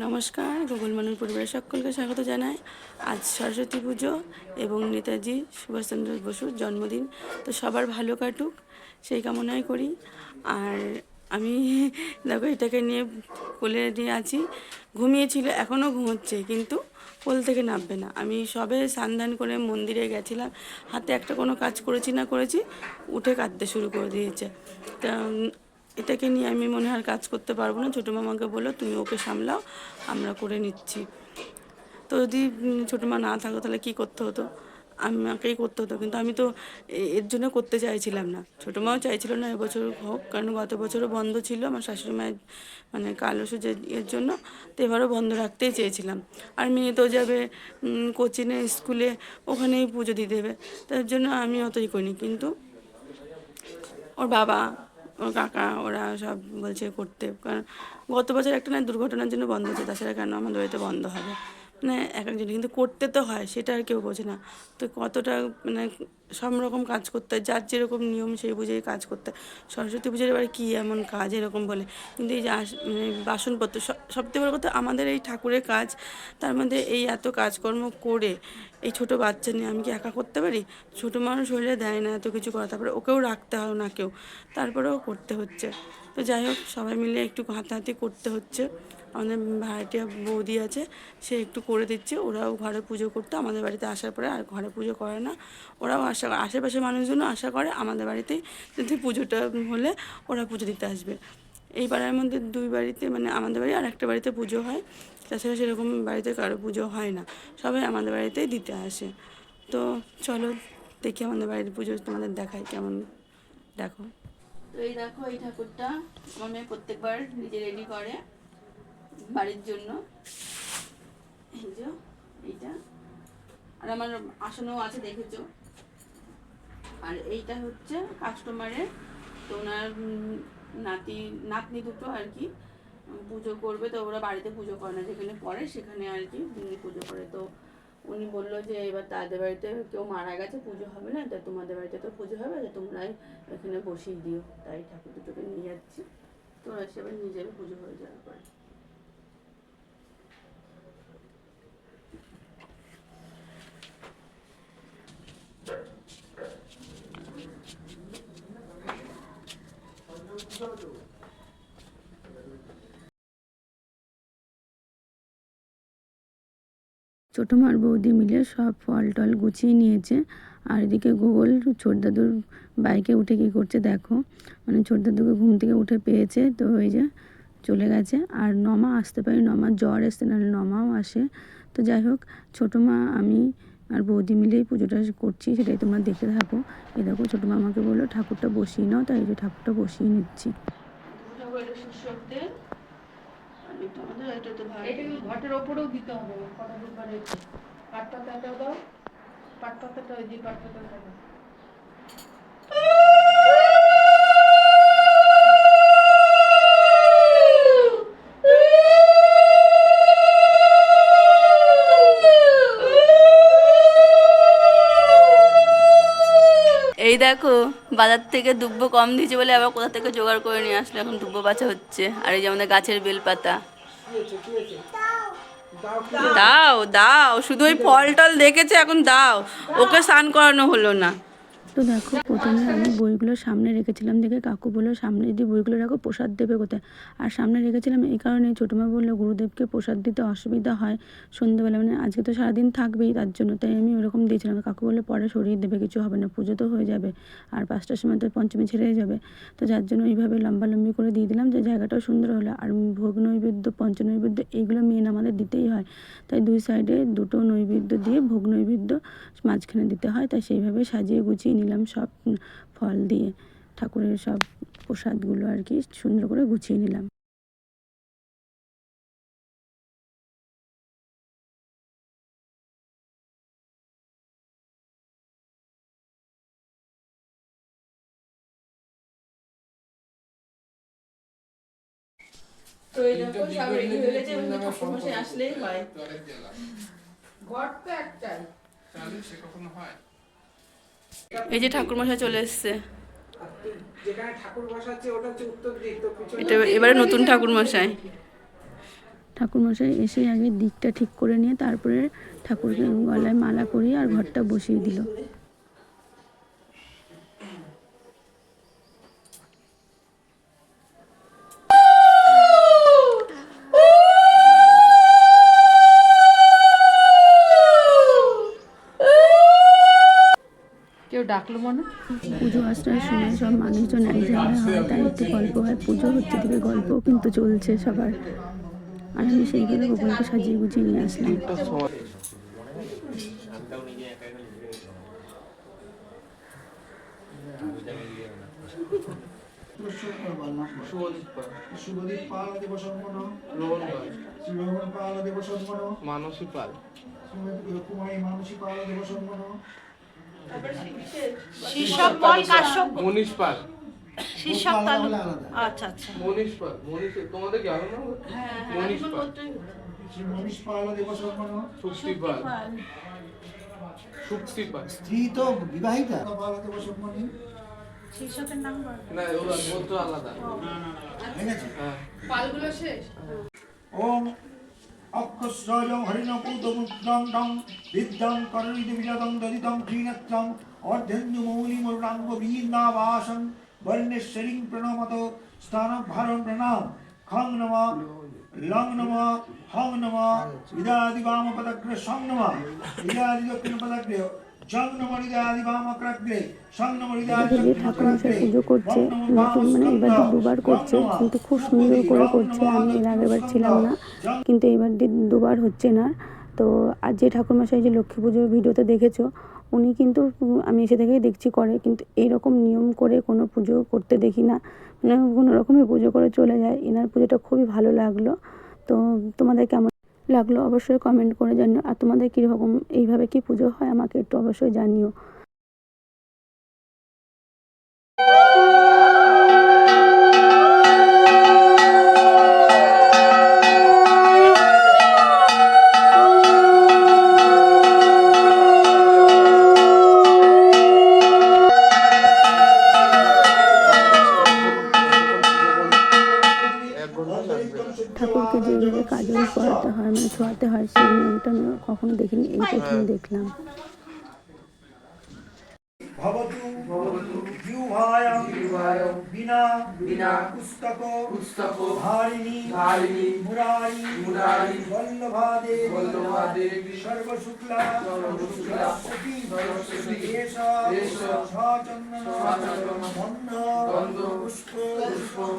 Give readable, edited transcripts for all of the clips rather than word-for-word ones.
নমস্কার, গুগল মানুষ পরিবারের সকলকে স্বাগত জানাই। আজ সরস্বতী পুজো এবং নেতাজি সুভাষচন্দ্র বসুর জন্মদিন, তো সবার ভালো কাটুক সেই কামনাই করি। আর আমি দেখো এটাকে নিয়ে কোলে নিয়ে আছি, ঘুমিয়েছিল, এখনও ঘুমোচ্ছে, কিন্তু কোল থেকে নামবে না। আমি সবে স্নান করে মন্দিরে গেছিলাম, হাতে একটা কোনো কাজ করেছি না করেছি, উঠে কাঁদতে শুরু করে দিয়েছে। তা এটাকে নিয়ে আমি মনে হয় কাজ করতে পারবো না। ছোটো মামাকে বললো তুমি ওকে সামলাও, আমরা করে নিচ্ছি। তো যদি ছোটো মা না থাকতো তাহলে কী করতে হতো? আমাকেই করতে হতো, কিন্তু আমি তো এর জন্য করতে চাইছিলাম না, ছোটো মাও চাইছিল না এবছর হোক, কারণ গত বছরও বন্ধ ছিল আমার শাশুড়ি মায়ের মানে কালসুজের এর জন্য, তো এবারও বন্ধ রাখতেই চেয়েছিলাম। আর মেয়ে তো যাবে কোচিংয়ে, স্কুলে, ওখানেই পুজো দিয়ে দেবে, তার জন্য আমি অতই করিনি। কিন্তু ওর বাবা, ওর কাকা, ওরা সব বলছে করতে, কারণ গত বছর একটা না দুর্ঘটনার জন্য বন্ধ হচ্ছে, তাছাড়া কেন আমাদের বাড়িতে বন্ধ হবে? মানে এক একজন, কিন্তু করতে তো হয়, সেটা আর কেউ বোঝে না। তো কতটা মানে সব রকম কাজ করতে হয়, যার যেরকম নিয়ম সেই বুঝেই কাজ করতে হয়। সরস্বতী পুজোর এবার কী এমন কাজ এরকম বলে, কিন্তু এই যে মানে বাসনপত্র, সবথেকে বড় কথা আমাদের এই ঠাকুরের কাজ, তার মধ্যে এই এত কাজকর্ম করে এই ছোটো বাচ্চা নিয়ে আমি কি একা করতে পারি? ছোটো মানুষ হলে দেয় না এত কিছু করা, তারপরে ওকেও রাখতে হয় ওনাকেও, তারপরেও করতে হচ্ছে। তো যাই হোক, সবাই মিলে একটু হাতাহাতি করতে হচ্ছে। আমাদের ভাড়াটিয়া বৌদি আছে, সে একটু করে দিচ্ছে। ওরাও ঘরে পুজো করতে আমাদের বাড়িতে আসার পরে আর ঘরে পুজো করে না, ওরাও আশা করে, আশেপাশের মানুষজনও আশা করে আমাদের বাড়িতেই যদি পুজোটা হলে ওরা পুজো দিতে আসবে। এই পাড়ার মধ্যে দুই বাড়িতে, মানে আমাদের বাড়ি আর একটা বাড়িতে পুজো হয়, তাছাড়া সেরকম বাড়িতে কারো পুজো হয় না, সবাই আমাদের বাড়িতেই দিতে আসে। তো চলো দেখি আমাদের বাড়ির পুজো তোমাদের দেখাই কেমন, দেখো। তো এই দেখো, এই ঠাকুরটা আমার মেয়ে প্রত্যেকবার নিজে রেডি করে বাড়ির জন্য, এই যে এইটা, আর আমার আসনও আছে দেখেছো। আর এইটা হচ্ছে কাস্টমারের, তো ওনার নাতনি দুটো আর কি পুজো করবে, তো ওরা বাড়িতে পুজো করে না, যেখানে পড়ে সেখানে আর কি পুজো করে। তো উনি বললো যে এবার তাদের বাড়িতে কেউ মারা গেছে, পুজো হবে না, তাই তোমাদের বাড়িতে তো পুজো হবে, যে তোমরাই এখানে বসিয়ে দিও, তাই ঠাকুর দুটোকে নিয়ে যাচ্ছি। তো ওরা সেবার নিজের পুজো হয়ে যাওয়ার পরে। ছোটো মার বৌদি মিলে সব ফল টল গুছিয়ে নিয়েছে। আর এদিকে গুগল ছোটদাদুর বাইকে উঠে কী করছে দেখো, মানে ছোটদাদুকে ঘুম থেকে উঠে পেয়েছে, তো ওই যে চলে গেছে। আর নমা আসতে পারি, নমার জ্বর এসছে, নাহলে নমাও আসে। তো যাই হোক, ছোটো মা আমি আর বৌদি মিলেই পুজোটা করছি, সেটাই তোমরা দেখতে থাকো। এই দেখো, ছোটো মা আমাকে বললো ঠাকুরটা বসিয়ে নাও, তাই এই যে ঠাকুরটা বসিয়ে নিচ্ছি। ঘটের ওপরেও দিতে হবে, পাটপাতাটাও দাও, পাটপাতাটা ওই যে পাটপাতা দাও। এই দেখো, বাজার থেকে দুব্বো কম দিয়েছে বলে আবার কোথা থেকে জোগাড় করে নিয়ে আসলে এখন দুব্বো বাছা হচ্ছে। আর এই যে আমাদের গাছের বেলপাতা, দাও দাও, শুধু ওই ফল টল দেখেছে, এখন দাও, ওকে স্নান করানো হলো না। তো দেখো, প্রথমে আমি বইগুলো সামনে রেখেছিলাম, দেখে কাকু বললো সামনে যদি বইগুলো রাখো প্রসাদ দেবে কোথায়। আর সামনে রেখেছিলাম এই কারণে, ছোটো মা বললো গুরুদেবকে প্রসাদ দিতে অসুবিধা হয় সন্ধ্যেবেলা, মানে আজকে তো সারাদিন থাকবেই, তার জন্য তাই আমি ওরকম দিয়েছিলাম। কাকু বললো পরে সরিয়ে দেবে, কিছু হবে না, পুজো তো হয়ে যাবে, আর 5টার সময় তো পঞ্চমী ছেড়ে যাবে। তো যার জন্য এইভাবে লম্বালম্বি করে দিয়ে দিলাম, যে জায়গাটাও সুন্দর হলো। আর ভোগ নৈবেদ্য, পঞ্চনৈবেদ্য এইগুলো মেন আমাদের দিতেই হয়, তাই দুই সাইডে দুটো নৈবেদ্য দিয়ে ভোগ নৈবেদ্য মাঝখানে দিতে হয়, তাই সেইভাবে সাজিয়ে গুছিয়ে নিলাম সব ফল দিয়ে, ঠাকুরের সব প্রসাদগুলো আর কি সুন্দর করে গুছিয়ে নিলাম। তো এই দেখো সব রেডি হয়ে গেছে, এবার ঠাকুর মশাই আসলেই হয়। ঘর তো একটাই, সে কখনো হয়। এই যে ঠাকুর মশাই চলে এসেছে, যেখানে ঠাকুর বসাচ্ছে ওটা হচ্ছে উত্তর দিক, তো এটা এবারে নতুন ঠাকুর মশাই। ঠাকুরমশাই এসে আগে দিকটা ঠিক করে নিয়ে তারপরে ঠাকুরকে গলায় মালা পরিয়ে আর ঘরটা বসিয়ে দিল। কেউ ডাকলো মনে? পুজো আসার সময় সব মানুষজন এক জায়গায় হয়, তাই একটু গল্প হয়। পুজো হচ্ছে দিকে গল্পও কিন্তু চলছে সবার। আর আমি সেইভাবে গোপালকে সাজিয়ে গুছিয়ে নিয়ে আসলাম। শুভদীপ পাল দেব সম্পন্ন, শ্রীরোহণ পাল দেব সম্পন্ন, মানসী পাল, কুমারী মানসী পাল দেব সম্পন্ন, শীর্ষক পাল কাশ্যপ, মনীষ পাল, শীর্ষক তালু। আচ্ছা আচ্ছা, মনীষ পাল, মনীষ তোমাদের কি আলাদা না? মনীষ পাল, শ্রী মনীষ পাল দেব সম্পন্ন, শুক্তি পাল, শুক্তি পাল, স্ত্রী তো বিবাহিতা পাল দেব সম্পন্ন। শীর্ষকের নাম বল না ওরা গোত্র আলাদা। ঠিক আছে, হ্যাঁ পালগুলো শেষ। ওম অক্ষস্রয়ং হরিণপুতমুদ্রং ডং বিদ্যং করণিদিবিজদং দদিতং ত্রিনেত্রং অর্ধেন্দুমৌলিমরুণাঙ্গ বীন্দাবাসং বর্ণেশ্বরীং প্রণমত স্থানভারং প্রণাম খং নমঃ লং নমঃ হং নমঃ ইদাদি বামপদগ্রে সং নমঃ ইদাদি দক্ষিণ পদগ্রে জং নমঃ ইদাদি বামক্রাগ্রে সং নমঃ ইদাদি যে ঠাকুরমশাই পুজো করছে নতুন, মানে এবার দুবার করছে, কিন্তু খুব সুন্দর করে করছে। আমি এর আগের বার ছিলাম না, কিন্তু এবার দুবার হচ্ছে না। তো আর যে ঠাকুরমশাই যে লক্ষ্মী পুজোর ভিডিওতে দেখেছো, উনি কিন্তু আমি এসে থেকেই দেখছি করে, কিন্তু এইরকম নিয়ম করে কোনো পুজো করতে দেখি না, মানে কোনো রকমই পুজো করে চলে যায়। এনার পুজোটা খুবই ভালো লাগলো। তো তোমাদের কেমন লাগলো অবশ্যই কমেন্ট করে জানিও। আর তোমাদের কীরকম এইভাবে কি পুজো হয় আমাকে একটু অবশ্যই জানিও। ঠাকুরকে যেভাবে কাজল পরাতে হয়, মানে ছোঁয়াতে হয়, সেই নিয়মটা আমি কখনো দেখিনি, এই প্রথম দেখলাম। ভবতু জিহ্বায়াং বীণা পুস্তক ধারিণী মুরারি বল্লভাদেবী সর্বশুক্লা সরস্বতী এষ সচন্দন গন্ধ পুষ্প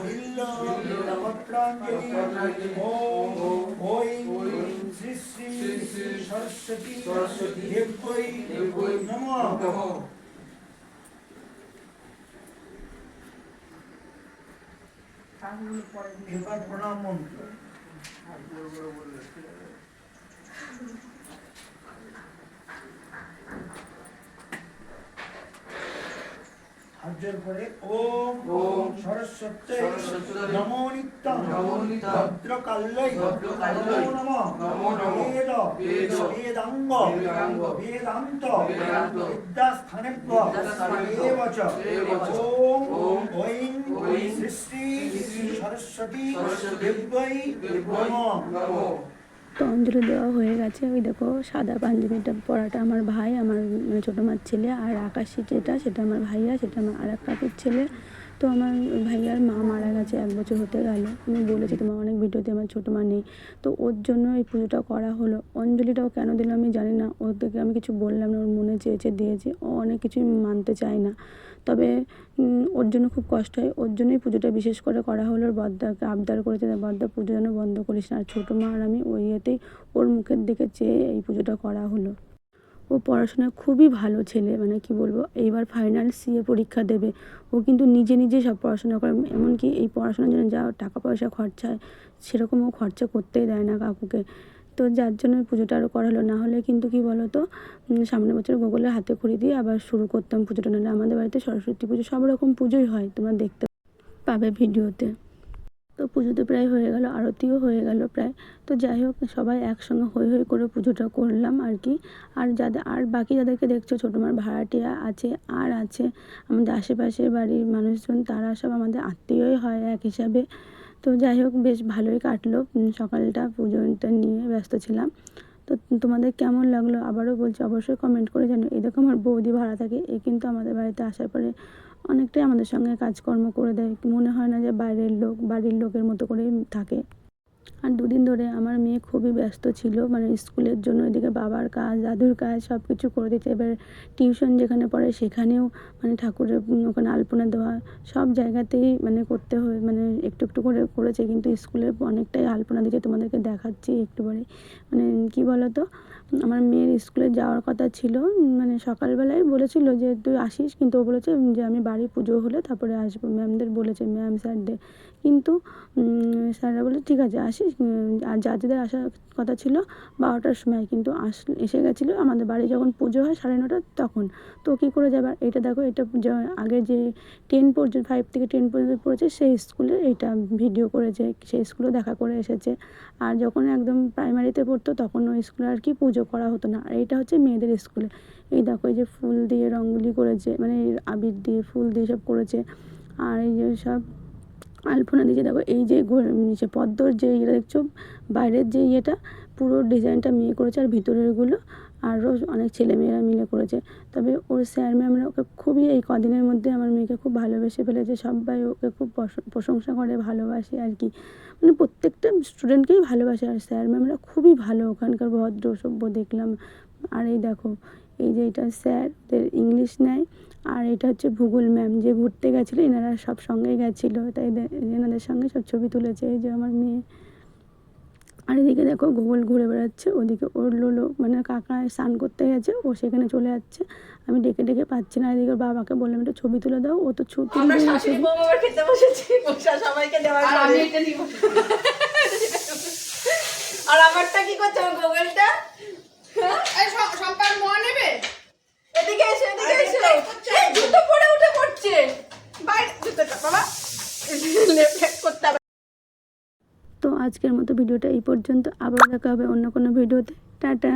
বিল্ল পত্রাঞ্জলি ওম ঐং শ্রী শ্রী সরস্বতী দেব্যৈ নমঃ। এবার প্রণাম মন্ত্র। হাজার পরে ওম সরস্বতী নমো নিত্যং ভদ্রকাল্যৈ নমো নমঃ বেদ বেদাঙ্গ বেদান্ত বিদ্যাস্থানেভ্য এব চ ওম ঐং শ্রী শ্রী সরস্বতী দেব্যৈ নমঃ। তো অঞ্জলি দেওয়া হয়ে গেছে। ওই দেখো সাদা পাঞ্জাবিটা পরাটা আমার ভাই, আমার মানে ছোটো মার ছেলে, আর আকাশি যেটা সেটা আমার ভাইয়া, সেটা আমার আর এক কাকুর ছেলে। তো আমার ভাইয়ার মা মারা গেছে, 1 বছর হতে গেল। আমি বলেছি তোমার অনেক ভিডিওতে আমার ছোটো মা নেই, তো ওর জন্য এই পুজোটা করা হলো। অঞ্জলিটাও কেন দিল আমি জানি না, ওর থেকে আমি কিছু বললাম না, ওর মনে চেয়েছে দিয়েছে। ও অনেক কিছুই মানতে চায় না, তবে ওর জন্য খুব কষ্ট হয়, ওর জন্যই পুজোটা বিশেষ করে করা হলো। ওর বদ্দাকে আবদার করেছে, বদ্দা পুজো যেন বন্ধ করিস না। আর ছোটো মা আর আমি ওই ইয়েতেই ওর মুখের দিকে চেয়ে এই পুজোটা করা হলো। ও পড়াশোনায় খুবই ভালো ছেলে, মানে কি বলবো, এইবার ফাইনাল সিএ পরীক্ষা দেবে। ও কিন্তু নিজে নিজে সব পড়াশোনা করে, এমনকি এই পড়াশোনার জন্য যা টাকা পয়সা খরচা হয় সেরকম ও খরচা করতেই দেয় না কাকুকে। তো যার জন্য পুজোটা আরও করা হলো, না হলে কিন্তু কি বলো তো, সামনের বছর গোকুলের হাতে খড়ি দিয়ে আবার শুরু করতাম পুজোটা। নাহলে আমাদের বাড়িতে সরস্বতী পুজো সব রকম পুজোই হয়, তোমরা দেখতে পাবে ভিডিওতে। তো পুজো তো প্রায় হয়ে গেল, আরতিও হয়ে গেল প্রায়। তো যাই হোক, সবাই একসঙ্গে হই হই করে পুজোটা করলাম আর কি। আর বাকি যাদেরকে দেখছো, ছোটো মার ভাড়াটিয়া আছে, আর আছে আমাদের আশেপাশের বাড়ির মানুষজন, তারা সব আমাদের আত্মীয়ই হয় এক হিসাবে। তো যাই হোক বেশ ভালোই কাটলো সকালটা, পুজোটা নিয়ে ব্যস্ত ছিলাম। তো তোমাদের কেমন লাগলো আবারও বলছি, অবশ্যই কমেন্ট করে জানো। এই দেখো আমার বৌদি ভাড়া থাকে, এ কিন্তু আমাদের বাড়িতে আসার পরে অনেকটাই আমাদের সঙ্গে কাজকর্ম করে দেয়, মনে হয় না যে বাইরের লোক, বাড়ির লোকের মতো করেই থাকে। আর দুদিন ধরে আমার মেয়ে খুবই ব্যস্ত ছিল, মানে স্কুলের জন্য এদিকে বাবার কাজ, দাদুর কাজ সব কিছু করে দিতে। এবার টিউশন যেখানে পড়ে সেখানেও মানে ঠাকুরের ওখানে আলপনা দেওয়া সব জায়গাতেই মানে করতে হয়, মানে একটু একটু করে করেছে, কিন্তু স্কুলে অনেকটাই আলপনা দিয়েছে, তোমাদেরকে দেখাচ্ছি একটু পরে। মানে কী বলো তো, আমার মেয়ের স্কুলে যাওয়ার কথা ছিল, মানে সকালবেলায় বলেছিল যে তুই আসিস, কিন্তু ও বলেছে যে আমি বাড়ি পুজো হলে তারপরে আসবো, ম্যামদের বলেছে, ম্যাম স্যারদের। কিন্তু স্যাররা বলে ঠিক আছে আসিস, আর যাদের আসার কথা ছিল 12টার সময়, কিন্তু এসে গেছিলো আমাদের বাড়ি যখন পুজো হয় 9:30 তখন। তো কী করে যাবার, এটা দেখো, এটা আগে যে 10 পর্যন্ত 5 থেকে 10 পর্যন্ত পড়েছে সেই স্কুলে এইটা ভিডিও করেছে, সেই স্কুলেও দেখা করে এসেছে। আর যখন একদম প্রাইমারিতে পড়তো তখন ওই স্কুলে আর কি পুজো করা হতো না। আর এইটা হচ্ছে মেয়েদের স্কুলে। এই দেখো এই যে ফুল দিয়ে রঙ্গোলি করেছে, মানে আবির দিয়ে ফুল দিয়ে সব করেছে। আর এই যে সব আলপনা দিয়েছে, দেখো এই যে নিচে পদ্মর যে ইয়েটা দেখছো, বাইরের যে ইয়েটা পুরো ডিজাইনটা মেয়ে করেছে, আর ভিতরেরগুলো আরও অনেক ছেলেমেয়েরা মিলে করেছে। তবে ওর স্যার ম্যামরা ওকে খুবই এই কদিনের মধ্যে আমার মেয়েকে খুব ভালোবেসে ফেলেছে, সবাই ওকে খুব প্রশংসা করে, ভালোবাসে আর কি, মানে প্রত্যেকটা স্টুডেন্টকেই ভালোবাসে। আর স্যার ম্যামরা খুবই ভালো, ওখানকার ভদ্র সভ্য দেখলাম। আর এই দেখো এই যে এটা স্যারদের ইংলিশ নেয়, আর এটা হচ্ছে ভূগোল ম্যাম যে ঘুরতে গেছিলো, এনারা সব সঙ্গেই গেছিলো, তাই এনাদের সঙ্গে সব ছবি তুলেছে। এই যে আমার মেয়ে। আর এদিকে দেখো গুগল ঘুরে বেড়াচ্ছে, ওদিকে ওর লোলো মানে কাকা স্নান করতে গেছে, ও সেখানে চলে যাচ্ছে, আমি ডেকে ডেকে পাচ্ছি না। এদিকে ওর বাবাকে বললাম একটা ছবি তুলে দাও, ও তো ছবি খেতে বসেছি, সবাইকে দেওয়ার আমি এটা নিব। আর আমারটা কি করছে গুগলটা? সম্পার মোয়া নেবে? এদিকে এসে, এদিকে এসে, এই জুতো পরে উঠে পড়ছে, বাইরে জুতোটা বাবা লেফট করতে হবে। তো আজকের মতো ভিডিওটা এই পর্যন্ত, আবার দেখা হবে অন্য কোনো ভিডিওতে। টাটা।